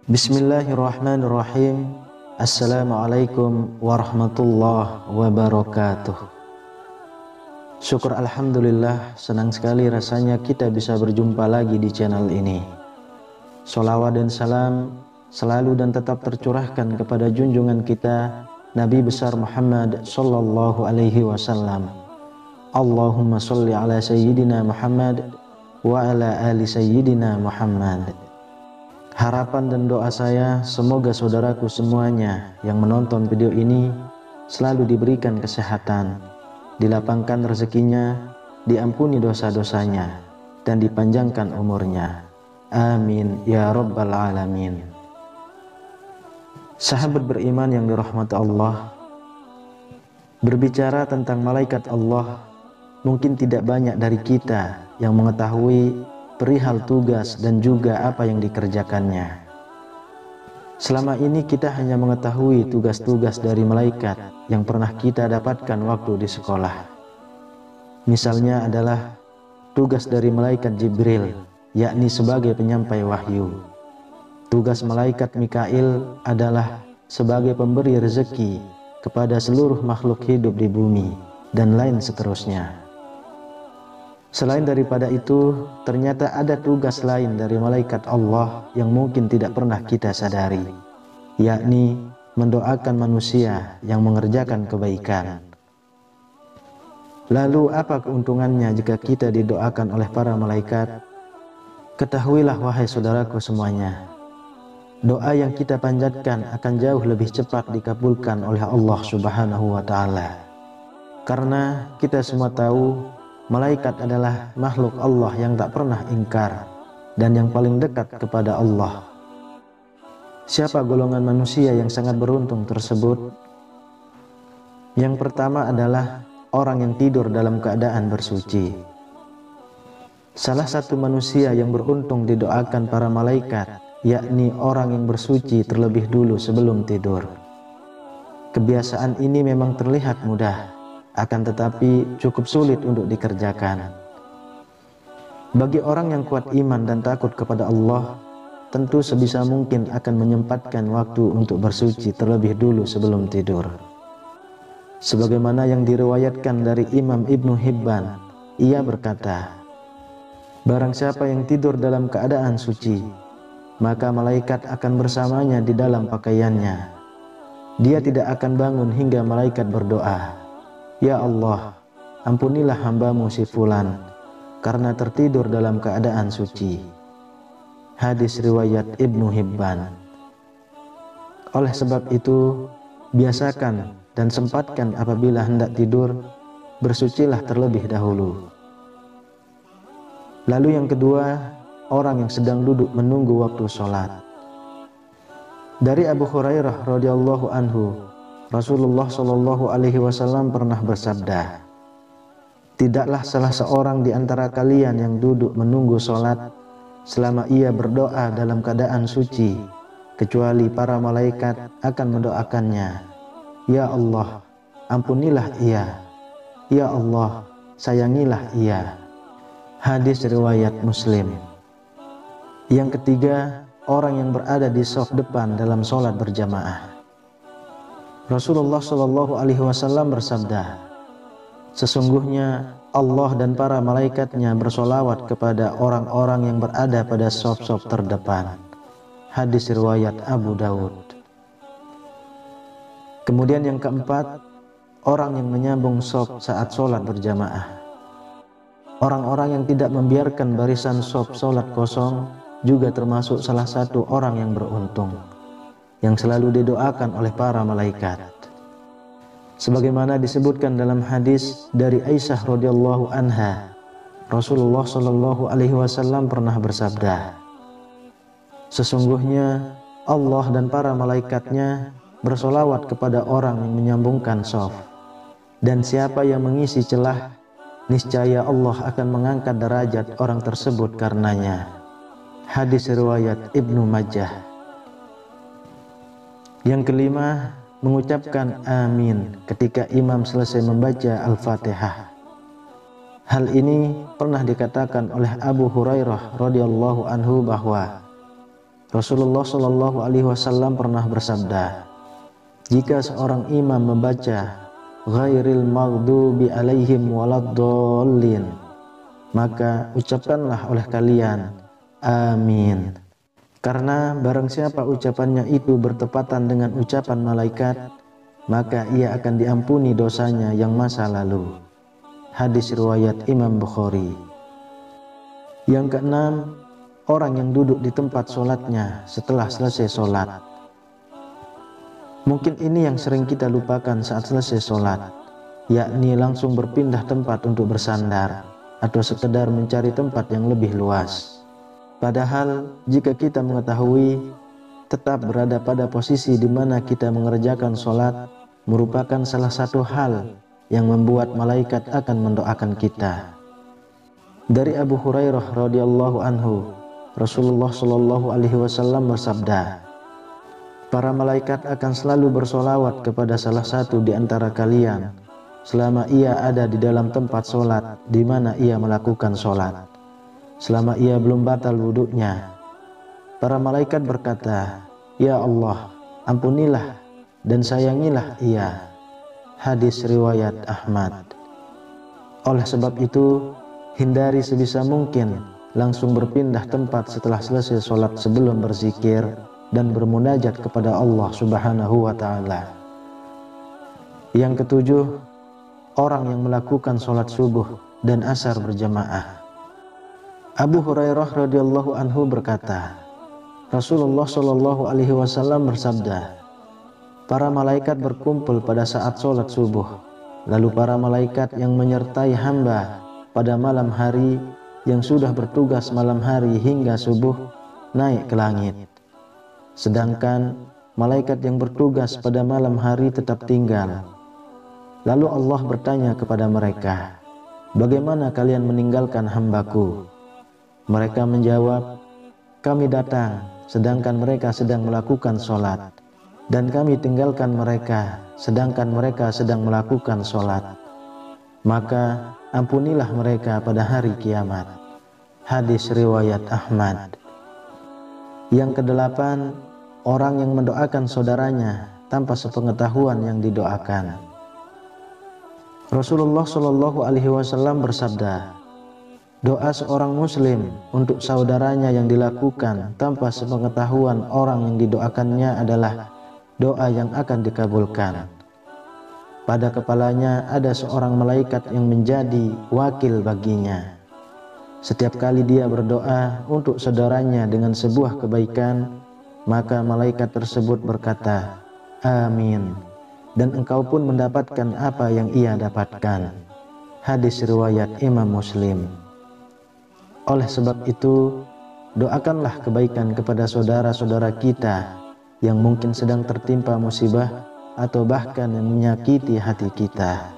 Bismillahirrahmanirrahim. Assalamualaikum warahmatullahi wabarakatuh. Syukur alhamdulillah, senang sekali rasanya kita bisa berjumpa lagi di channel ini. Sholawat dan salam selalu dan tetap tercurahkan kepada junjungan kita Nabi besar Muhammad sallallahu alaihi wasallam. Allahumma sholli ala sayyidina Muhammad wa ala ali sayyidina Muhammad. Harapan dan doa saya semoga saudaraku semuanya yang menonton video ini selalu diberikan kesehatan, dilapangkan rezekinya, diampuni dosa-dosanya, dan dipanjangkan umurnya. Amin ya rabbal alamin. Sahabat beriman yang dirahmati Allah, berbicara tentang malaikat Allah, mungkin tidak banyak dari kita yang mengetahui perihal tugas dan juga apa yang dikerjakannya. Selama ini kita hanya mengetahui tugas-tugas dari malaikat yang pernah kita dapatkan waktu di sekolah. Misalnya adalah tugas dari malaikat Jibril, yakni sebagai penyampai wahyu. Tugas malaikat Mikail adalah sebagai pemberi rezeki kepada seluruh makhluk hidup di bumi, dan lain seterusnya. Selain daripada itu, ternyata ada tugas lain dari malaikat Allah yang mungkin tidak pernah kita sadari, yakni mendoakan manusia yang mengerjakan kebaikan. Lalu apa keuntungannya jika kita didoakan oleh para malaikat? Ketahuilah wahai saudaraku semuanya, doa yang kita panjatkan akan jauh lebih cepat dikabulkan oleh Allah Subhanahu wa Ta'ala. Karena kita semua tahu malaikat adalah makhluk Allah yang tak pernah ingkar dan yang paling dekat kepada Allah. Siapa golongan manusia yang sangat beruntung tersebut? Yang pertama adalah orang yang tidur dalam keadaan bersuci. Salah satu manusia yang beruntung didoakan para malaikat, yakni orang yang bersuci terlebih dulu sebelum tidur. Kebiasaan ini memang terlihat mudah, akan tetapi cukup sulit untuk dikerjakan. Bagi orang yang kuat iman dan takut kepada Allah, tentu sebisa mungkin akan menyempatkan waktu untuk bersuci terlebih dulu sebelum tidur. Sebagaimana yang diriwayatkan dari Imam Ibnu Hibban, ia berkata, barang siapa yang tidur dalam keadaan suci, maka malaikat akan bersamanya di dalam pakaiannya. Dia tidak akan bangun hingga malaikat berdoa, ya Allah, ampunilah hambamu si fulan karena tertidur dalam keadaan suci. Hadis riwayat Ibnu Hibban. Oleh sebab itu, biasakan dan sempatkan apabila hendak tidur, bersucilah terlebih dahulu. Lalu yang kedua, orang yang sedang duduk menunggu waktu sholat. Dari Abu Hurairah radhiyallahu anhu, Rasulullah Shallallahu alaihi wasallam pernah bersabda, tidaklah salah seorang di antara kalian yang duduk menunggu sholat selama ia berdoa dalam keadaan suci, kecuali para malaikat akan mendoakannya, ya Allah, ampunilah ia, ya Allah, sayangilah ia. Hadis riwayat Muslim. Yang ketiga, orang yang berada di shaf depan dalam sholat berjamaah. Rasulullah Shallallahu alaihi wasallam bersabda, sesungguhnya Allah dan para malaikatnya bersolawat kepada orang-orang yang berada pada shaf-shaf terdepan. Hadis riwayat Abu Dawud. Kemudian yang keempat, orang yang menyambung shaf saat sholat berjamaah. Orang-orang yang tidak membiarkan barisan shaf sholat kosong juga termasuk salah satu orang yang beruntung, yang selalu didoakan oleh para malaikat. Sebagaimana disebutkan dalam hadis dari Aisyah radhiyallahu anha, Rasulullah Shallallahu alaihi wasallam pernah bersabda, sesungguhnya Allah dan para malaikatnya bersolawat kepada orang yang menyambungkan shaf. Dan siapa yang mengisi celah, niscaya Allah akan mengangkat derajat orang tersebut karenanya. Hadis riwayat Ibnu Majah. Yang kelima, mengucapkan amin ketika imam selesai membaca Al-Fatihah. Hal ini pernah dikatakan oleh Abu Hurairah radhiyallahu anhu bahwa Rasulullah shallallahu alaihi wasallam pernah bersabda, jika seorang imam membaca ghairil maghdubi alaihim waladdallin, maka ucapkanlah oleh kalian amin. Karena barang siapa ucapannya itu bertepatan dengan ucapan malaikat, maka ia akan diampuni dosanya yang masa lalu. Hadis riwayat Imam Bukhari. Yang keenam, orang yang duduk di tempat sholatnya setelah selesai sholat. Mungkin ini yang sering kita lupakan saat selesai sholat, yakni langsung berpindah tempat untuk bersandar atau sekedar mencari tempat yang lebih luas. Padahal jika kita mengetahui tetap berada pada posisi di mana kita mengerjakan sholat merupakan salah satu hal yang membuat malaikat akan mendoakan kita. Dari Abu Hurairah radhiyallahu anhu, Rasulullah shallallahu alaihi wasallam bersabda, para malaikat akan selalu bersolawat kepada salah satu di antara kalian selama ia ada di dalam tempat sholat di mana ia melakukan sholat, selama ia belum batal wuduknya. Para malaikat berkata, ya Allah, ampunilah dan sayangilah ia. Hadis riwayat Ahmad. Oleh sebab itu, hindari sebisa mungkin langsung berpindah tempat setelah selesai sholat sebelum berzikir dan bermunajat kepada Allah Subhanahu wa Ta'ala. Yang ketujuh, orang yang melakukan sholat subuh dan asar berjamaah. Abu Hurairah radhiyallahu anhu berkata, Rasulullah shallallahu alaihi wasallam bersabda, para malaikat berkumpul pada saat sholat subuh, lalu para malaikat yang menyertai hamba pada malam hari yang sudah bertugas malam hari hingga subuh naik ke langit. Sedangkan malaikat yang bertugas pada malam hari tetap tinggal. Lalu Allah bertanya kepada mereka, bagaimana kalian meninggalkan hambaku? Mereka menjawab, kami datang sedangkan mereka sedang melakukan sholat, dan kami tinggalkan mereka sedangkan mereka sedang melakukan sholat. Maka ampunilah mereka pada hari kiamat. Hadis riwayat Ahmad. Yang kedelapan, orang yang mendoakan saudaranya tanpa sepengetahuan yang didoakan. Rasulullah shallallahu alaihi wasallam bersabda, doa seorang muslim untuk saudaranya yang dilakukan tanpa sepengetahuan orang yang didoakannya adalah doa yang akan dikabulkan. Pada kepalanya ada seorang malaikat yang menjadi wakil baginya. Setiap kali dia berdoa untuk saudaranya dengan sebuah kebaikan, maka malaikat tersebut berkata, amin, dan engkau pun mendapatkan apa yang ia dapatkan. Hadis riwayat Imam Muslim. Oleh sebab itu, doakanlah kebaikan kepada saudara-saudara kita yang mungkin sedang tertimpa musibah atau bahkan yang menyakiti hati kita.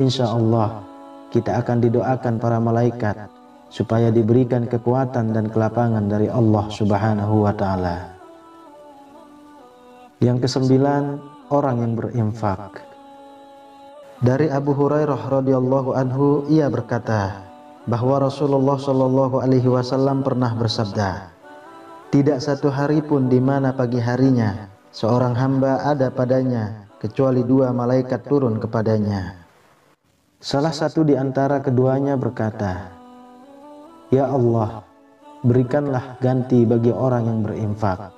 Insya Allah kita akan didoakan para malaikat supaya diberikan kekuatan dan kelapangan dari Allah Subhanahu wa Ta'ala. Yang kesembilan, orang yang berinfak. Dari Abu Hurairah radhiyallahu anhu, ia berkata bahwa Rasulullah shallallahu alaihi wasallam pernah bersabda, tidak satu hari pun di mana pagi harinya seorang hamba ada padanya kecuali dua malaikat turun kepadanya. Salah satu di antara keduanya berkata, ya Allah, berikanlah ganti bagi orang yang berinfak.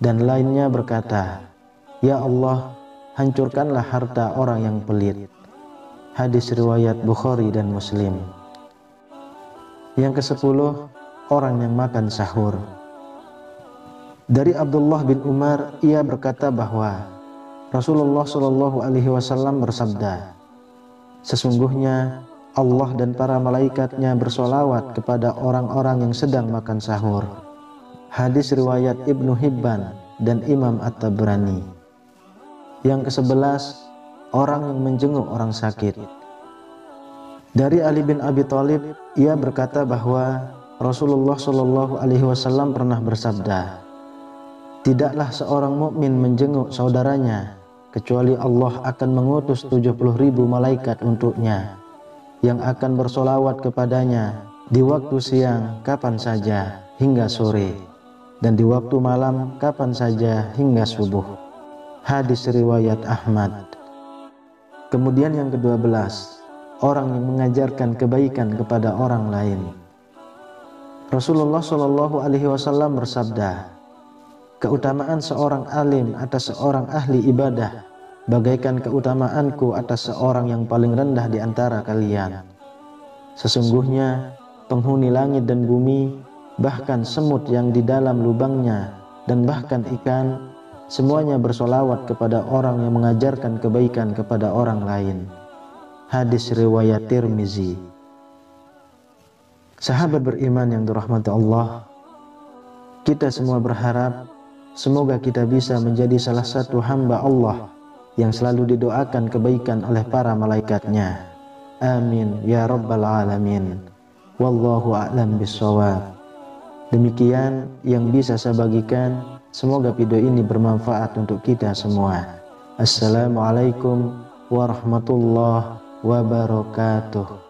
Dan lainnya berkata, ya Allah, hancurkanlah harta orang yang pelit. Hadis riwayat Bukhari dan Muslim. Yang ke-10, orang yang makan sahur. Dari Abdullah bin Umar, ia berkata bahwa Rasulullah shallallahu alaihi wasallam bersabda, sesungguhnya Allah dan para malaikatnya bersolawat kepada orang-orang yang sedang makan sahur. Hadis riwayat Ibnu Hibban dan Imam At-Tabrani. Yang ke-11, orang yang menjenguk orang sakit. Dari Ali bin Abi Thalib, ia berkata bahwa Rasulullah Shallallahu Alaihi Wasallam pernah bersabda, tidaklah seorang mukmin menjenguk saudaranya kecuali Allah akan mengutus 70.000 malaikat untuknya, yang akan bersolawat kepadanya di waktu siang kapan saja hingga sore, dan di waktu malam kapan saja hingga subuh. Hadis riwayat Ahmad. Kemudian yang ke-12, orang yang mengajarkan kebaikan kepada orang lain. Rasulullah Shallallahu Alaihi Wasallam bersabda, keutamaan seorang alim atas seorang ahli ibadah bagaikan keutamaanku atas seorang yang paling rendah di antara kalian. Sesungguhnya penghuni langit dan bumi, bahkan semut yang di dalam lubangnya, dan bahkan ikan, semuanya bersolawat kepada orang yang mengajarkan kebaikan kepada orang lain. Hadis riwayat Tirmizi. Sahabat beriman yang dirahmati Allah, kita semua berharap semoga kita bisa menjadi salah satu hamba Allah yang selalu didoakan kebaikan oleh para malaikatnya. Amin ya rabbal alamin. Wallahu a'lam bishawab. Demikian yang bisa saya bagikan. Semoga video ini bermanfaat untuk kita semua. Assalamualaikum warahmatullahi wabarakatuh.